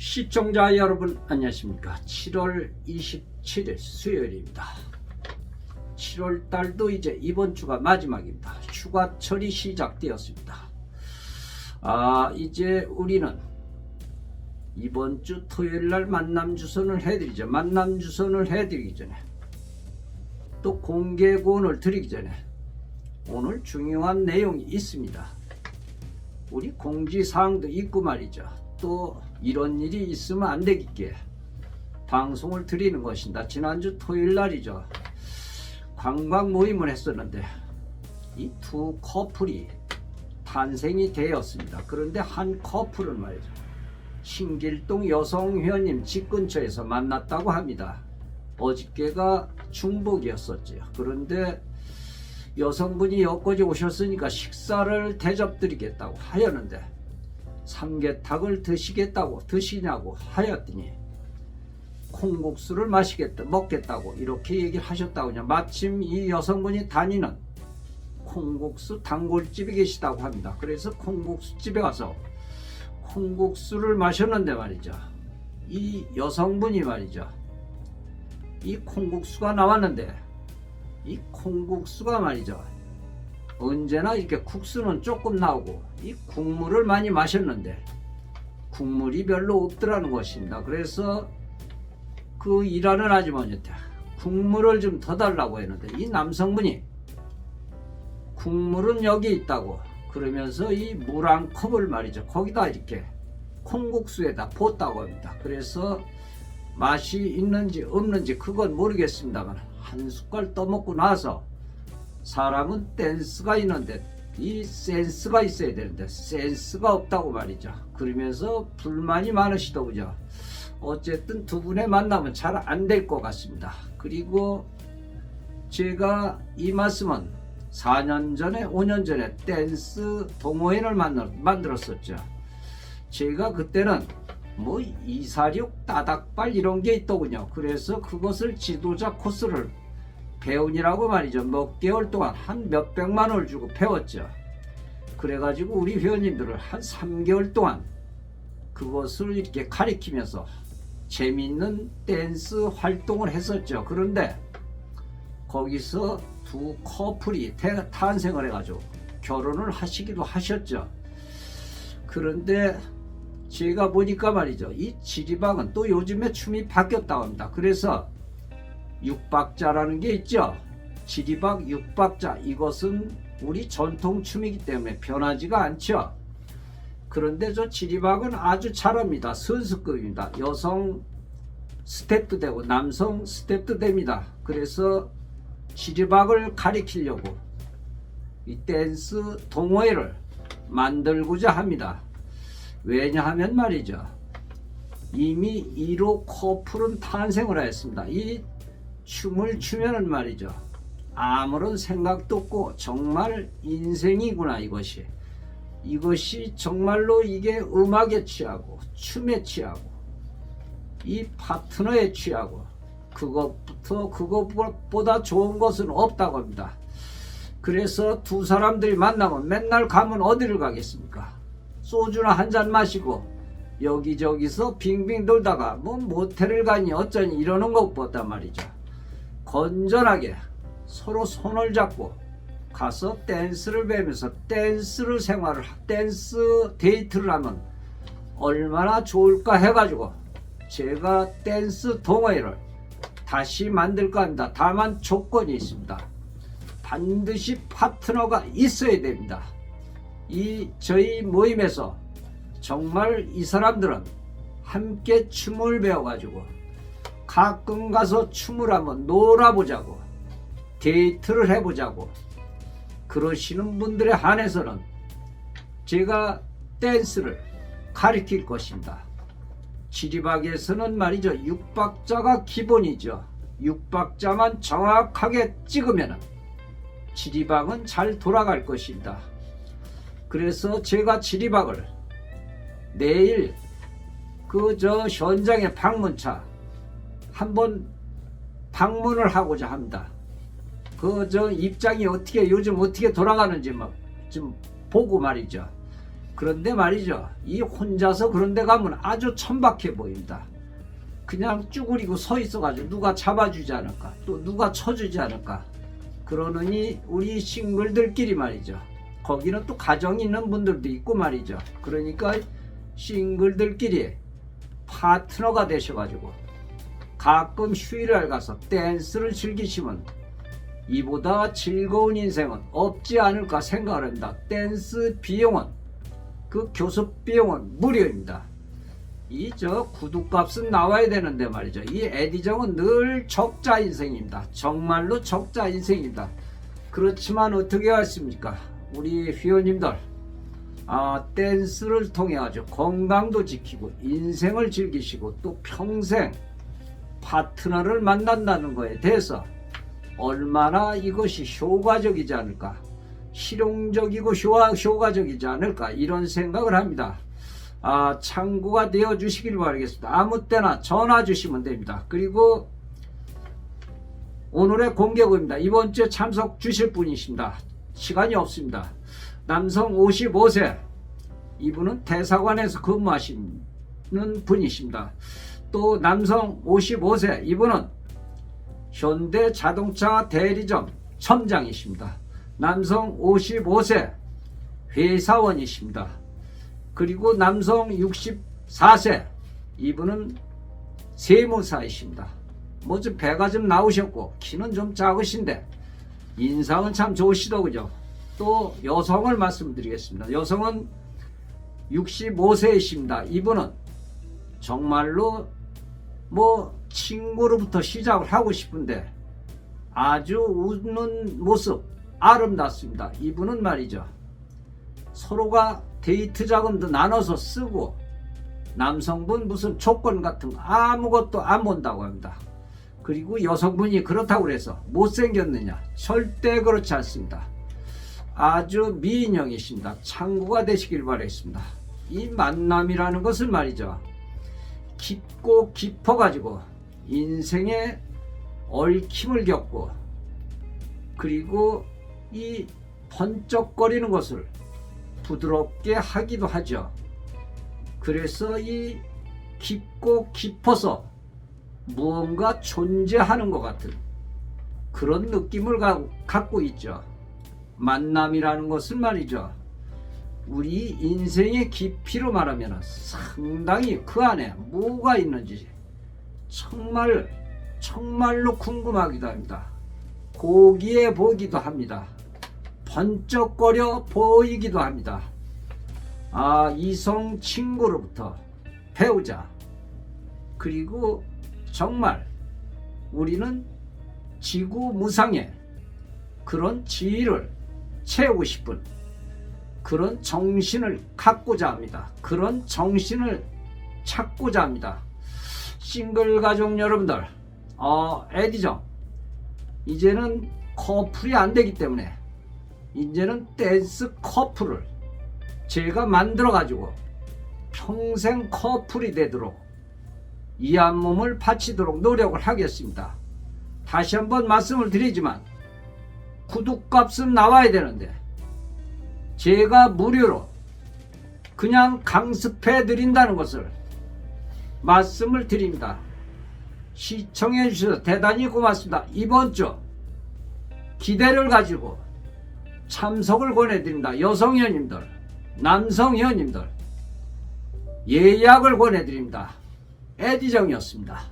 시청자 여러분 안녕하십니까. 7월 27일 수요일입니다. 7월 달도 이제 이번 주가 마지막입니다. 휴가철이 시작되었습니다. 이제 우리는 이번 주 토요일 날 만남 주선을 해드리죠. 만남 주선을 해드리기 전에 또 공개고언을 드리기 전에 오늘 중요한 내용이 있습니다. 우리 공지사항도 있고 말이죠. 또 이런 일이 있으면 안 되겠기에 방송을 드리는 것입니다. 지난주 토요일 날이죠. 관광 모임을 했었는데 이 두 커플이 탄생이 되었습니다. 그런데 한 커플은 말이죠. 신길동 여성회원님 집 근처에서 만났다고 합니다. 어저께가 중복이었었죠. 그런데 여성분이 여기까지 오셨으니까 식사를 대접드리겠다고 하였는데 삼계탕을 드시냐고 하였더니 콩국수를 먹겠다고 이렇게 얘기를 하셨다고. 마침 이 여성분이 다니는 콩국수 단골집에 계시다고 합니다. 그래서 콩국수집에 가서 콩국수를 마셨는데 말이죠. 이 여성분이 말이죠. 이 콩국수가 나왔는데 이 콩국수가 말이죠. 언제나 이렇게 국수는 조금 나오고 이 국물을 많이 마셨는데 국물이 별로 없더라는 것입니다. 그래서 그 일하는 아주머니한테 국물을 좀 더 달라고 했는데 이 남성분이 국물은 여기 있다고 그러면서 이 물 한 컵을 말이죠. 거기다 이렇게 콩국수에다 붓다고 합니다. 그래서 맛이 있는지 없는지 그건 모르겠습니다만 한 숟갈 떠먹고 나서 사람은 댄스가 있는데 이 센스가 있어야 되는데 센스가 없다고 말이죠. 그러면서 불만이 많으시더군요. 어쨌든 두 분의 만남은 잘 안 될 것 같습니다. 그리고 제가 이 말씀은 4년 전에 5년 전에 댄스 동호회를 만들었었죠. 제가 그때는 뭐 246 따닥발 이런 게 있더군요. 그래서 그것을 지도자 코스를 배우니라고 말이죠. 몇 개월 동안 한 몇백만 원을 주고 배웠죠. 그래가지고 우리 회원님들을 한 3개월 동안 그것을 이렇게 가리키면서 재미있는 댄스 활동을 했었죠. 그런데 거기서 두 커플이 탄생을 해가지고 결혼을 하시기도 하셨죠. 그런데 제가 보니까 말이죠. 이 지리방은 또 요즘에 춤이 바뀌었다고 합니다. 그래서 육박자라는 게 있죠. 지리박 육박자, 이것은 우리 전통 춤이기 때문에 변하지가 않죠. 그런데 저 지리박은 아주 잘합니다. 선수급입니다. 여성 스텝도 되고 남성 스텝도 됩니다. 그래서 지리박을 가리키려고 이 댄스 동호회를 만들고자 합니다. 왜냐하면 말이죠. 이미 1호 커플은 탄생을 하였습니다. 이 춤을 추면은 말이죠. 아무런 생각도 없고 정말 인생이구나 이것이. 이것이 정말로 이게 음악에 취하고 춤에 취하고 이 파트너에 취하고 그것보다 좋은 것은 없다고 합니다. 그래서 두 사람들이 만나면 맨날 가면 어디를 가겠습니까? 소주나 한잔 마시고 여기저기서 빙빙 돌다가 뭐 모텔을 가니 어쩌니 이러는 것보다 말이죠. 건전하게 서로 손을 잡고 가서 댄스를 배우면서 댄스 데이트를 하면 얼마나 좋을까 해가지고 제가 댄스 동호회를 다시 만들까 합니다. 다만 조건이 있습니다. 반드시 파트너가 있어야 됩니다. 저희 모임에서 정말 이 사람들은 함께 춤을 배워가지고 가끔 가서 춤을 한번 놀아보자고 데이트를 해보자고 그러시는 분들에 한해서는 제가 댄스를 가르칠 것입니다. 지리박에서는 말이죠. 육박자가 기본이죠. 육박자만 정확하게 찍으면 지리박은 잘 돌아갈 것입니다. 그래서 제가 지리박을 내일 현장의 방문차 한번 방문을 하고자 합니다. 입장이 요즘 어떻게 돌아가는지 좀 보고 말이죠. 그런데 말이죠. 이 혼자서 그런 데 가면 아주 천박해 보입니다. 그냥 쭈그리고 서 있어가지고 누가 잡아주지 않을까, 또 누가 쳐주지 않을까. 그러느니 우리 싱글들끼리 말이죠. 거기는 또 가정이 있는 분들도 있고 말이죠. 그러니까 싱글들끼리 파트너가 되셔가지고 가끔 휴일을 가서 댄스를 즐기시면 이보다 즐거운 인생은 없지 않을까 생각을 합니다. 댄스 비용은, 그 교습 비용은 무료입니다. 이 구두값은 나와야 되는데 말이죠. 이 에디정은 늘 적자 인생입니다. 정말로 적자 인생입니다. 그렇지만 어떻게 하십니까? 우리 회원님들, 댄스를 통해 아주 건강도 지키고 인생을 즐기시고 또 평생 파트너를 만난다는 거에 대해서 얼마나 이것이 효과적이지 않을까, 실용적이고 효과적이지 않을까, 이런 생각을 합니다. 참고가 되어 주시길 바라겠습니다. 아무 때나 전화 주시면 됩니다. 그리고 오늘의 공개곡입니다. 이번 주에 참석 주실 분이십니다. 시간이 없습니다. 남성 55세, 이분은 대사관에서 근무하시는 분이십니다. 또 남성 55세, 이분은 현대자동차 대리점 점장이십니다. 남성 55세 회사원이십니다. 그리고 남성 64세, 이분은 세무사이십니다. 뭐 좀 배가 좀 나오셨고 키는 좀 작으신데 인상은 참 좋으시더군요. 또 여성을 말씀드리겠습니다. 여성은 65세이십니다. 이분은 정말로 뭐 친구로부터 시작을 하고 싶은데 아주 웃는 모습 아름답습니다. 이분은 말이죠, 서로가 데이트 자금도 나눠서 쓰고 남성분 무슨 조건 같은 거 아무것도 안 본다고 합니다. 그리고 여성분이 그렇다고 해서 못생겼느냐, 절대 그렇지 않습니다. 아주 미인형이십니다. 참고가 되시길 바라겠습니다. 이 만남이라는 것은 말이죠, 깊고 깊어가지고 인생에 얽힘을 겪고 그리고 이 번쩍거리는 것을 부드럽게 하기도 하죠. 그래서 이 깊고 깊어서 무언가 존재하는 것 같은 그런 느낌을 갖고 있죠. 만남이라는 것은 말이죠, 우리 인생의 깊이로 말하면 상당히 그 안에 뭐가 있는지 정말로 궁금하기도 합니다. 고기에 보기도 합니다. 번쩍거려 보이기도 합니다. 이성 친구로부터 배우자. 그리고 정말 우리는 지구 무상의 그런 지위를 채우고 싶은 그런 정신을 갖고자 합니다. 그런 정신을 찾고자 합니다. 싱글 가족 여러분들, 에디정 이제는 커플이 안 되기 때문에 이제는 댄스 커플을 제가 만들어 가지고 평생 커플이 되도록 이 한 몸을 바치도록 노력을 하겠습니다. 다시 한번 말씀을 드리지만 구독값은 나와야 되는데 제가 무료로 그냥 강습해 드린다는 것을 말씀을 드립니다. 시청해 주셔서 대단히 고맙습니다. 이번 주 기대를 가지고 참석을 권해드립니다. 여성 회원님들, 남성 회원님들 예약을 권해드립니다. 에디정이었습니다.